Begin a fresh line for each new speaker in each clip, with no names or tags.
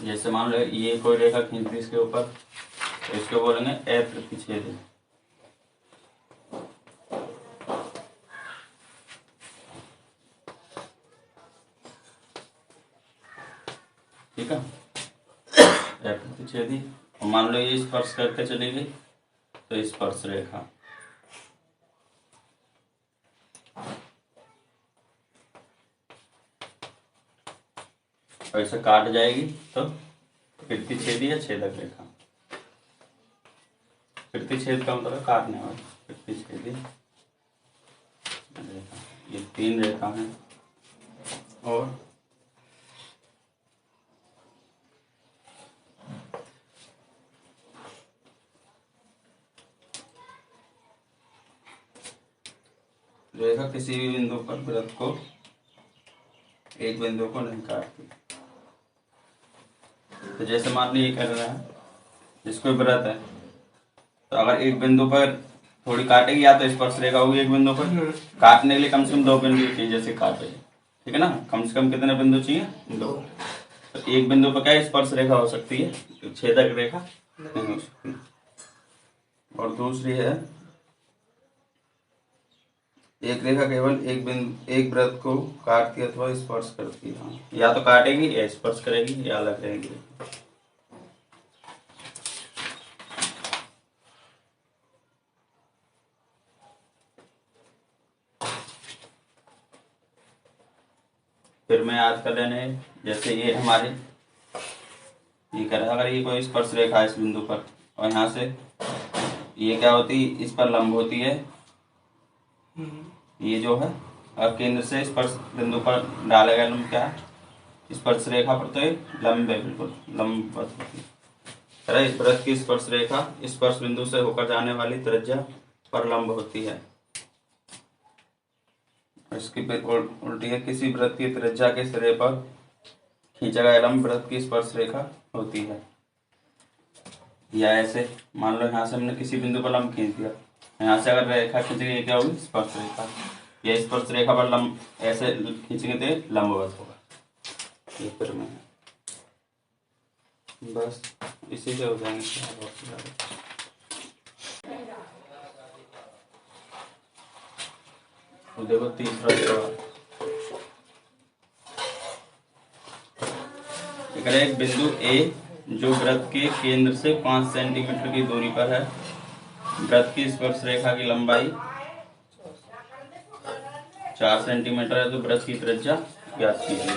जैसे मान लो ये कोई रेखा खींच दी इसके ऊपर, तो इसको बोलेंगे अप्रतिच्छेदी। ठीक है, अप्रतिच्छेदी। और मान लो ये स्पर्श करके चली गई तो स्पर्श रेखा। ऐसे काट जाएगी तो प्रतिच्छेदी या छेदक रेखा। प्रतिच्छेद का मतलब काटने वाली, प्रतिच्छेदी रेखा। ये 3 रेखा है। और रेखा किसी भी बिंदु पर वृत्त को, एक बिंदु को नहीं काटती। तो जैसे मान लीजिए कर रहा है, जिसको वृत्त है, तो अगर एक बिंदु पर थोड़ी काटेगी या तो स्पर्श रेखा होगी एक बिंदु पर। काटने के लिए कम से कम 2 बिंदु चाहिए, जैसे काटे, ठीक है ना। कम से कम कितने बिंदु चाहिए? 2। तो एक बिंदु पर क्या स्पर्श रेखा हो सकती है, छेदक रेखा नहीं हो सकती। और दूसरी है, एक रेखा केवल एक वृत्त को काटती अथवा स्पर्श करती है। या तो काटेगी या स्पर्श करेगी या अलग रहेगी। फिर मैं याद कर लेने, जैसे ये हमारे ये कर, अगर ये कोई स्पर्श रेखा है इस बिंदु पर, और यहाँ से ये क्या होती है, इस पर लंब होती है। ये जो है, और केंद्र से स्पर्श बिंदु पर डाला गया लंब क्या है, स्पर्श रेखा पर, तो ये लंब है, बिल्कुल लंबवत होती है। इस वृत्त की स्पर्श रेखा स्पर्श बिंदु से होकर जाने वाली त्रिज्या पर लंब होती है। इसकी उल्टी है, किसी वृत्त की त्रिज्या के सिरे पर खींचा गया लंब वृत्त की स्पर्श रेखा होती है। या ऐसे मान लो यहाँ से हमने किसी बिंदु पर लंब खींच दिया, यहाँ से अगर रेखा खींचेंगे क्या होगी, स्पर्श रेखा। यह स्पर्श रेखा पर लंब ऐसे खींचेंगे तो लंबवत होगा। ये फिर में बस इसी से हो जाएंगे। देखो तीसरा सवाल, एक बिंदु ए जो वृत्त के केंद्र से 5 सेंटीमीटर की दूरी पर है, वृत्त की स्पर्श रेखा की लंबाई 4 सेंटीमीटर है, तो वृत्त की त्रिज्या ज्ञात कीजिए।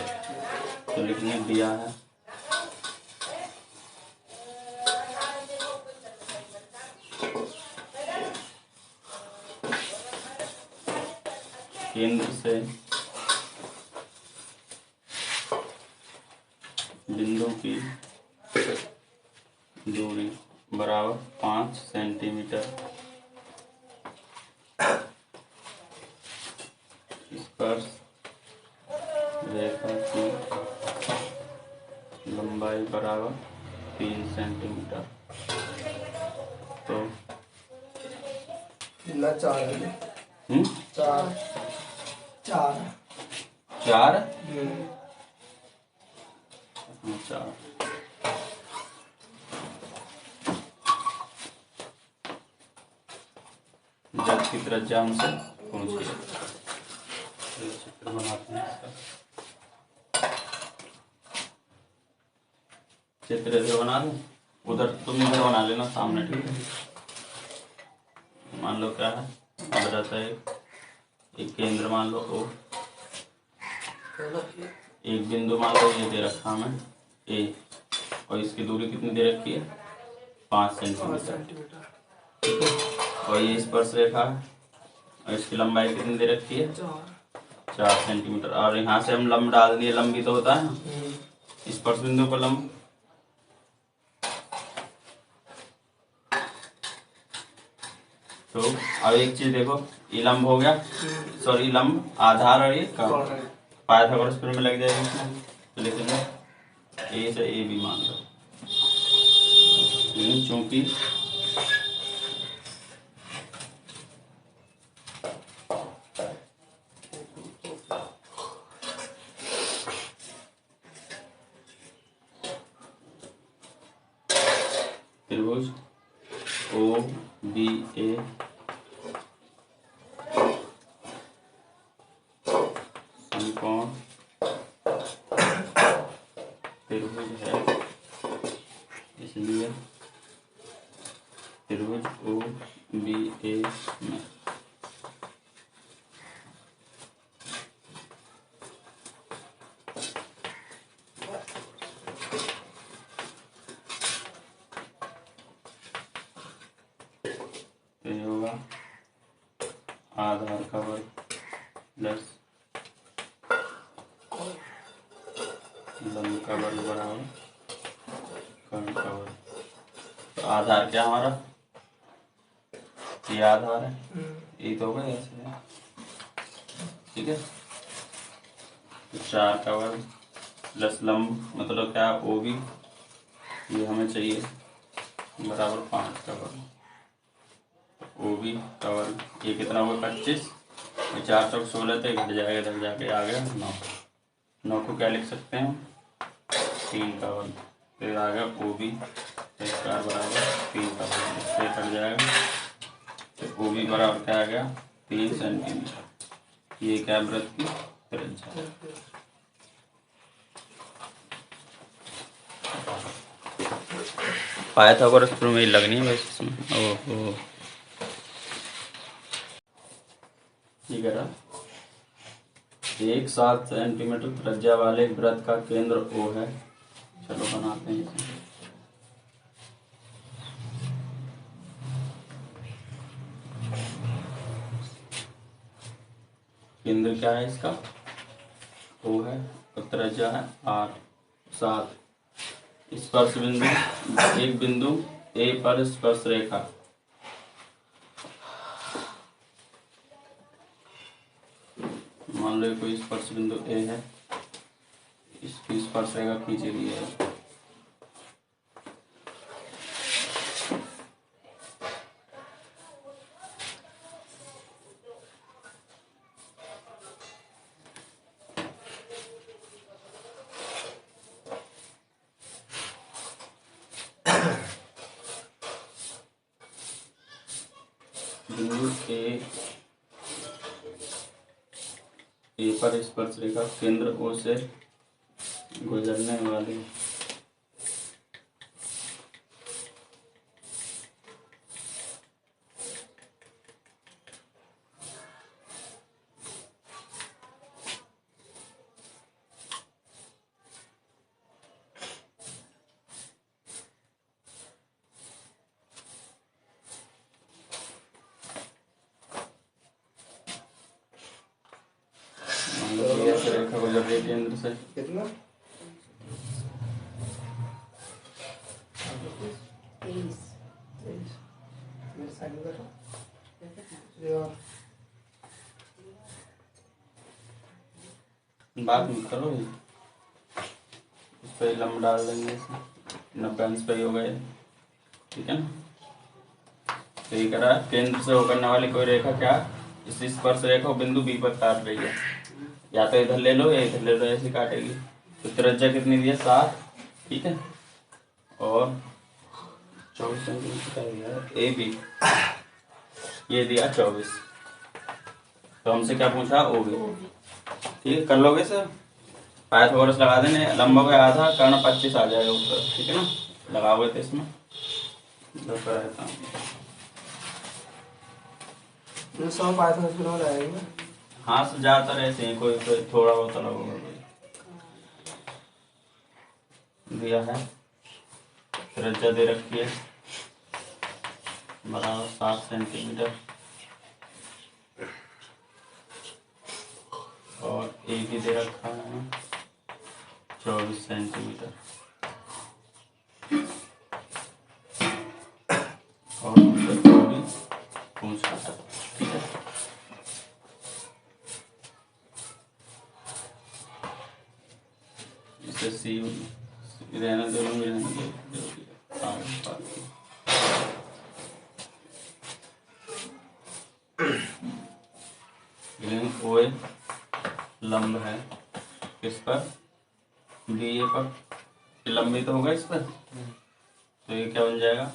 तो लिखने दिया है, केंद्र से बिंदु की दूरी बराबर 5 सेंटीमीटर, स्पर्श रेखा की लंबाई बराबर 3 सेंटीमीटर। तो 4 वृत्त की त्रिज्या हमसे पूछिए। चित्र बनाते हैं इसका, चित्र इधर बना दूं, उधर तुम इधर बना लेना सामने, ठीक है। मान लो क्या है, वृत्त है एक केंद्र मान लो ओ, एक बिंदु मान लो ये दे रखा हमें ए, और इसकी दूरी कितनी दे रखी है, 5 सेंटीमीटर, ठीक है। और ये स्पर्श रेखा है और इसकी लंबाई कितनी दे रखी है, 4 सेंटीमीटर। और यहाँ से हम लंब डाल दिए, लंब भी तो होता है ना स्पर्श बिंदु पर लंब। तो अब एक चीज देखो, ये लंब हो गया, सॉरी लंब आधार, और ये पाइथागोरस थ्योरम में लग जाएगा इसमें। तो लिखेंगे ए से ए भी मान लो, चूंकि त्रिभुज ओ बी ए समकोण त्रिभुज है, इसलिए त्रिभुज ओ बी ए में होगा आधार का वर्ग प्लस लंब का वर्ग बराबर कर्ण का वर्ग। तो आधार क्या हमारा, ये आधार है, ये तो होगा ऐसे, ठीक है। तो 4 का वर्ग प्लस लंब मतलब क्या, ओ बी, ये हमें चाहिए बराबर 5 का वर्ग। ओ बी का वर्ग, ये कितना होगा 25, 4 चौक 16 थे, घट जाएगा, इधर जाके आ गया 9। 9 को क्या लिख सकते हैं, 3 का वर्ग। फिर आ गया ओ बी स्क्वायर बराबर 3 का वर्ग, इससे कट जाएगा। तो ओ बी बराबर क्या आ गया 3 सेंटीमीटर। ये क्या वृत्त की त्रिज्या। पाइथागोरस प्रमेय लगनी है वैसे इसमें। ओहो, ठीक है। 1 सेंटीमीटर त्रिज्या वाले वृत्त का केंद्र O है। चलो बनाते हैं इसे। केंद्र क्या है इसका, O है, और त्रिज्या है 8, 7। स्पर्श बिंदु, एक बिंदु A पर स्पर्श रेखा, मान लो कोई स्पर्श बिंदु A है, इसकी स्पर्श रेखा खींची गई है। बिंदु ए पर स्पर्श रेखा केंद्र O से गुजरने वाली रेखा गुजर रही है केंद्र से।
कितना 23 मेरे साइड में
बात मत करो, इस पे लंब डाल देंगे, 90 अंश पे ही हो गए, ठीक है ना। तो ये करा केंद्र से होकर वाली कोई रेखा क्या, इस स्पर्श रेखा बिंदु बी पर काट रही है, या तो इधर ले लो या इधर ले लो, ऐसे काटेगी। तो त्रिज्या कितनी दी है 7, ठीक है, और 24 सेंटीमीटर का दिया ए बी, ये दिया 24। तो हमसे क्या पूछा, ओ बी, ठीक है, कर लोगे सर। पाइथागोरस लगा देने, लंब हो गया आधा, कर्ण 25 आ जाएगा ऊपर, ठीक है ना। लगाओगे तो इसमें रहता हूँ
100 पाइथागोरस बना लगाएंगे।
हाँ सर, ज्यादातर ऐसे ही, कोई थोड़ा बहुत अलग होगा। दिया है त्रिज्या दे रखी है बराबर 7 सेंटीमीटर, और ए भी दे रखा है 24 सेंटीमीटर, और भी पूछ रहा था, ठीक है। इसे सी रहना जरूरी है, ओए लंब है किस पर, बी ए पर, लंबी तो होगा इस पर, तो ये क्या बन जाएगा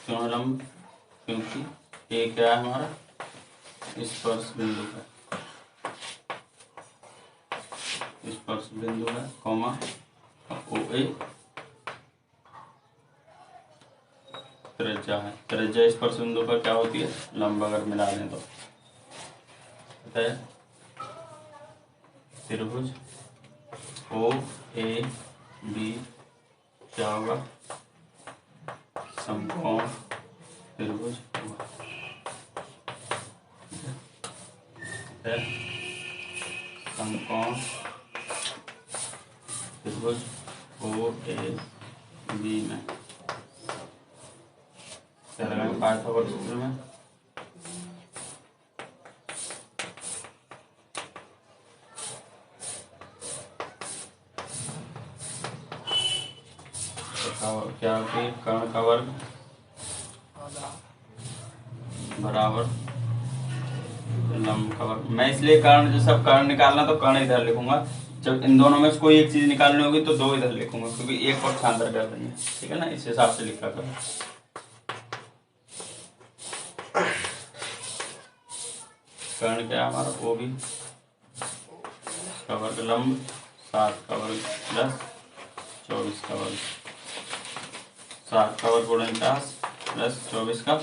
क्यों लंब? क्योंकि ए क्या है हमारा स्पर्श बिंदु है, स्पर्श बिंदु है, कॉमा ओ ए त्रिज्या है। त्रिज्या स्पर्श बिंदु पर क्या होती है? लंब। अगर मिला लें तो त्रिभुज ओ ए बी क्या होगा? समकोण त्रिभुज होगा। समकोण त्रिभुज ओ ए बी में क्या लगाएंगे? पाइथागोरस सूत्र में क्या होती है? कर्ण का वर्ग बराबर लंब का वर्ग। मैं इसलिए कर्ण, जो सब कर्ण निकालना तो कर्ण इधर लिखूंगा, जब इन दोनों में से कोई एक चीज निकालनी होगी तो दो इधर लिखूंगा, क्योंकि एक पक्षांतर कर देंगे। ठीक है ना, इस हिसाब से लिखा करो। कर्ण क्या है हमारा? ओ बी का वर्ग लंब 7 का वर्ग प्लस 24 का वर्ग, 7 का वर्ग गुणन 50 प्लस 24 का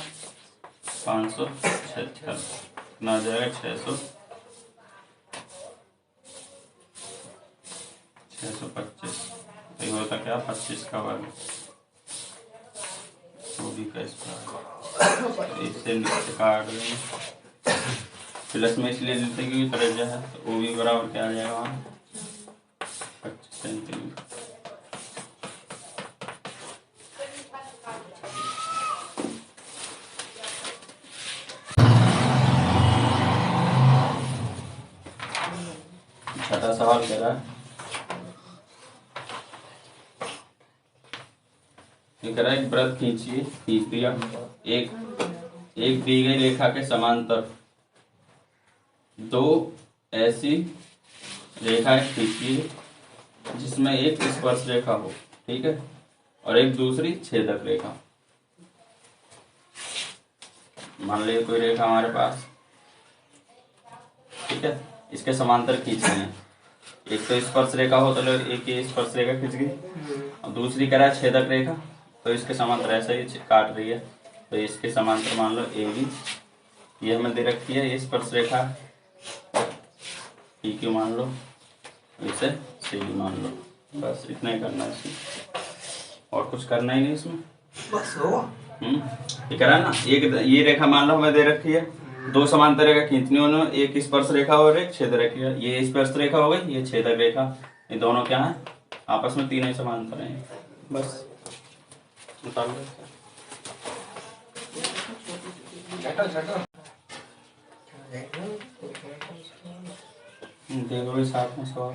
576 कितना आ जाएगा? 625। तो ये होता क्या? 25 का वर्ग ओ बी का स्क्वायर। इससे नीचे काट देंगे, प्लस में इसलिए लेते हैं क्योंकि त्रिज्या है। तो ओ बी बराबर क्या आ जाएगा वहाँ? 25 सेंटीमीटर। छठा सवाल कह रहा है, ये कह रहा है एक वृत्त खींचिए, खींच दिया। एक दी गई रेखा के समांतर दो ऐसी रेखाएं खींचिए जिसमें एक स्पर्श रेखा हो, ठीक है, और एक दूसरी छेदक रेखा। मान लीजिए कोई रेखा हमारे पास, ठीक है, इसके समांतर खींचनी है। एक तो स्पर्श रेखा हो तो एक ये स्पर्श रेखा खींच गई, और दूसरी कह रहा है छेदक रेखा, तो इसके समांतर ऐसा ही काट रही है। तो इसके समांतर मान लो ए बी, ये हमें दे रखी है, ये स्पर्श रेखा पी क्यू मान लो, इसे सी डी मान लो। बस इतना ही करना है इसमें, और कुछ करना ही नहीं इसमें,
बस हो।
ये कह रहा है ना, एक ये रेखा मान लो हमें दे रखी है, दो समांतर रेखा खींचनी होने, एक स्पर्श रेखा और एक छेद रेखा। ये स्पर्श रेखा हो गई, ये छेदक रेखा, ये दोनों क्या है? आपस में तीनों ही समांतर हैं। बस निकाल लो। देखो भाई साथ में सवाल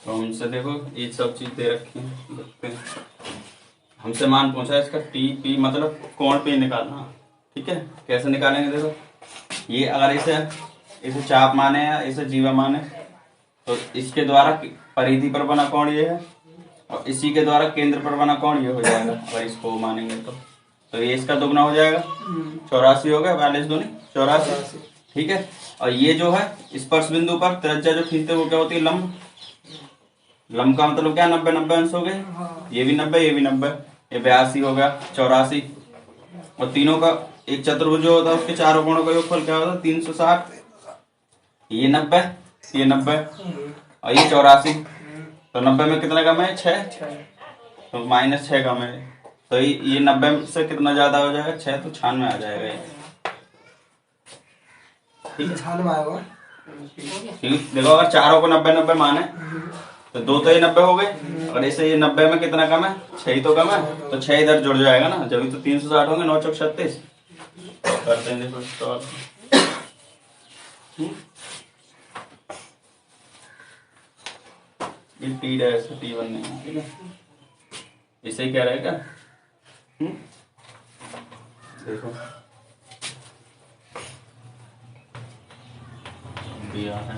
तो हमसे देखो ये सब चीज दे रखी है, देखते हैं। हमसे मान पूछा इसका टी पी मतलब कोण पे निकालना, ठीक है। कैसे निकालेंगे? देखो ये अगर इसे चाप माने या इसे जीवा माने, तो इसके द्वारा परिधि पर बना कोण ये है, और इसी के द्वारा केंद्र पर बना कोण ये हो जाएगा। अगर इसको मानेंगे तो ये इसका दुगना हो जाएगा, 84 हो गया, 42 दूनी 84, ठीक है। और ये जो है स्पर्श बिंदु पर त्रिज्या जो खींचते वो क्या होती है? लंब। लंब का मतलब क्या? 90 अंश हो गए, ये भी 90, ये भी 90, ये 82 हो गया, 84। और तीनों का एक चतुर्भुज जो होता है उसके चारों कोणों का योगफल क्या होता है? 360। ये 90, ये 90 और ये 84। तो 90 में कितना कम है? 6।
6।
तो -6 कम है, तो ये 90 से कितना ज्यादा हो जाएगा? 6, तो 96 आ जाएगा ये। ठीक है,
96 आएगा।
ठीक। देखो अगर चारों को 90-90 माने तो 2 तो ये 90 हो गए, और ऐसे ये 90 में कितना कम है? 6 ही तो कम है, तो 6 इधर जुड़ जाएगा ना, जब तो 360 होंगे। 9 चौक 36 करते हैं, देखो तो ये टी डैश T1 नहीं है, ठीक है, इसे ही क्या रहेगा? देखो दिया है,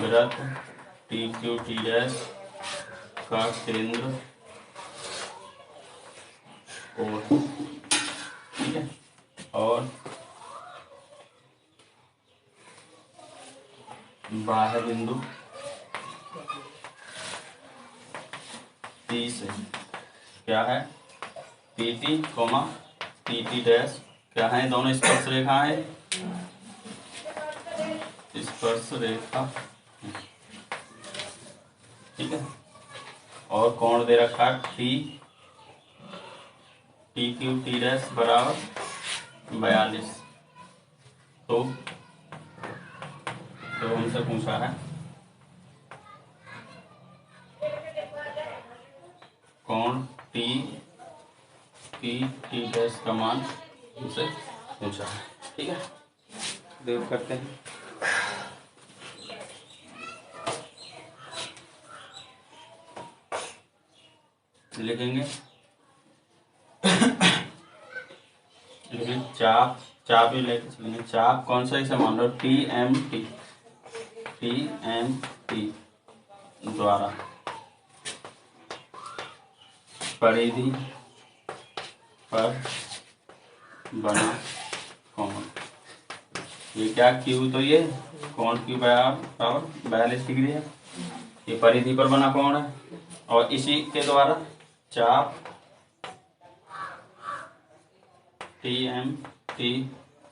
वृत्त TQ T डैश का केंद्र O, ठीक है, और बाह्य बिंदु P से क्या है? PT, TT डैश क्या है? दोनों स्पर्श रेखा है, स्पर्श रेखा, ठीक है, और कोण दे रखा TQ T डैश बराबर 42। तो हमसे पूछा है कोण T डैश का मान हमसे पूछा है, ठीक है। देख करते हैं, लिखेंगे चाप ही लेके चलेंगे। चाप कौन सा? इसे मान लो TMT द्वारा परिधि पर बना कोण। ये क्या? Q, तो ये कोण Q बराबर 42 डिग्री है, ये परिधि पर बना कोण है, और इसी के द्वारा चाप TMT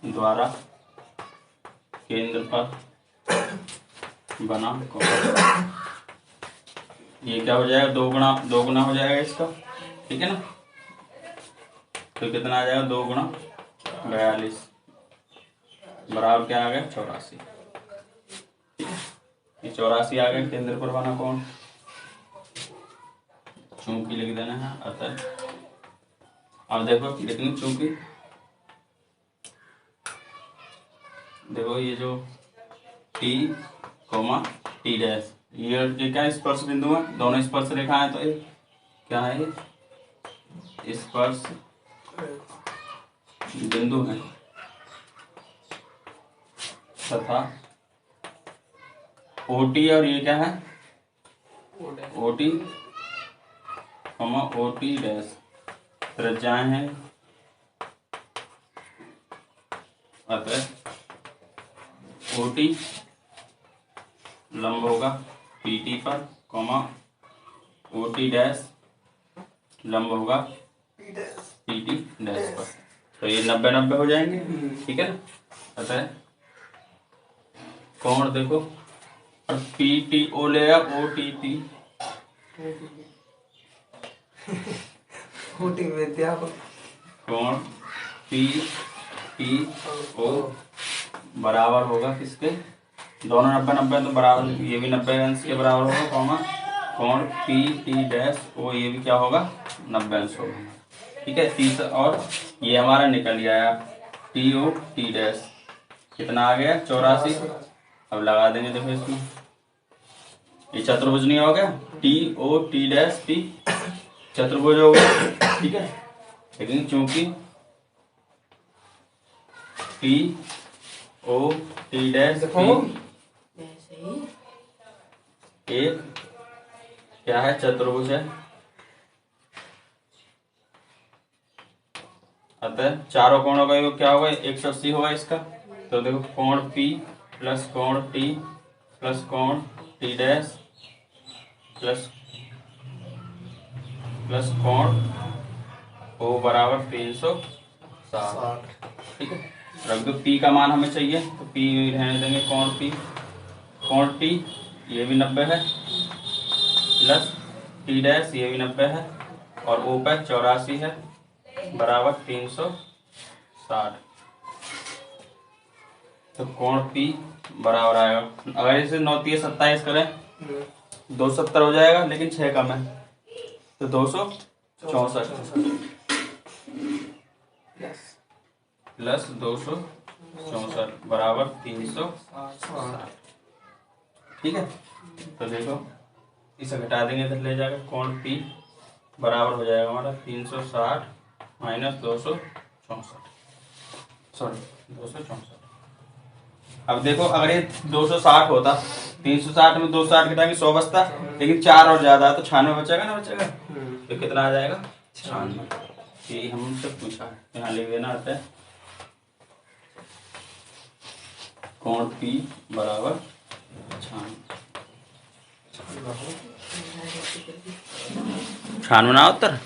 द्वारा केंद्र पर बना कोण। ये क्या हो जाएगा? 2 गुना हो जाएगा इसका, ठीक है ना। तो कितना आ जाएगा? 2 गुना 42 बराबर क्या आ गया? 84। ठीक है, ये 84 आ गया केंद्र पर बना कोण। चूंकि लिख देना है, अतः अब देखो कितनी चूंकि, देखो ये जो T, T डैश, ये क्या स्पर्श बिंदु है? दोनों स्पर्श रेखा है, तो ये क्या है? ये स्पर्श बिंदु है तथा OT, और ये क्या है? OT, OT डैश त्रिज्याएं हैं, अतः OT लंब होगा PT पर, OT डैश लंब होगा PT डैश पर। तो ये 90-90 हो जाएंगे, ठीक है ना। अतः कोण देखो, और PTO ले OTT, कोण PTO बराबर होगा किसके? दोनों 90-90 तो बराबर, ये भी 90 अंश के बराबर होगा, कोण PT डैश O ये भी क्या होगा? 90 अंश होगा, ठीक है। तीसरा, और ये हमारा निकल गया TO T डैश कितना आ गया? 84। अब लगा देंगे, देखो इसमें ये चतुर्भुज नहीं हो गया? TO T डैश T चतुर्भुज हो गया, ठीक है। लेकिन चूंकि TO T डैश एक क्या है? चतुर्भुज है, अतः चारों कोणों का योग क्या होगा? 180 होगा इसका। तो देखो कोण P प्लस कोण T प्लस कोण T डैश प्लस प्लस कोण ओ बराबर 360। ठीक है, रख दो। पी का मान हमें चाहिए तो पी रहने देंगे कोण टी ये भी 90 है, प्लस टी डैश ये भी 90 है, और ओ पर 84 है बराबर 360। तो कोण पी बराबर आएगा, अगर इसे 9 3 27 करें 270 हो जाएगा, लेकिन 6 कम है तो 264 प्लस 264 बराबर 360। ठीक है, तो देखो इसे घटा देंगे तो ले जाएगा कोण पी बराबर हो जाएगा हमारा 360 माइनस 264, सॉरी 264। अब देखो अगर ये 260 होता, 360 में 260 घटाएंगे 100 बचता, लेकिन 4 और ज्यादा है तो 96 बचेगा ना, बचेगा तो कितना आ जाएगा 96। ये हमसे पूछा है, यहाँ लिख देना आता है कोण पी बराबर 96 ना उत्तर।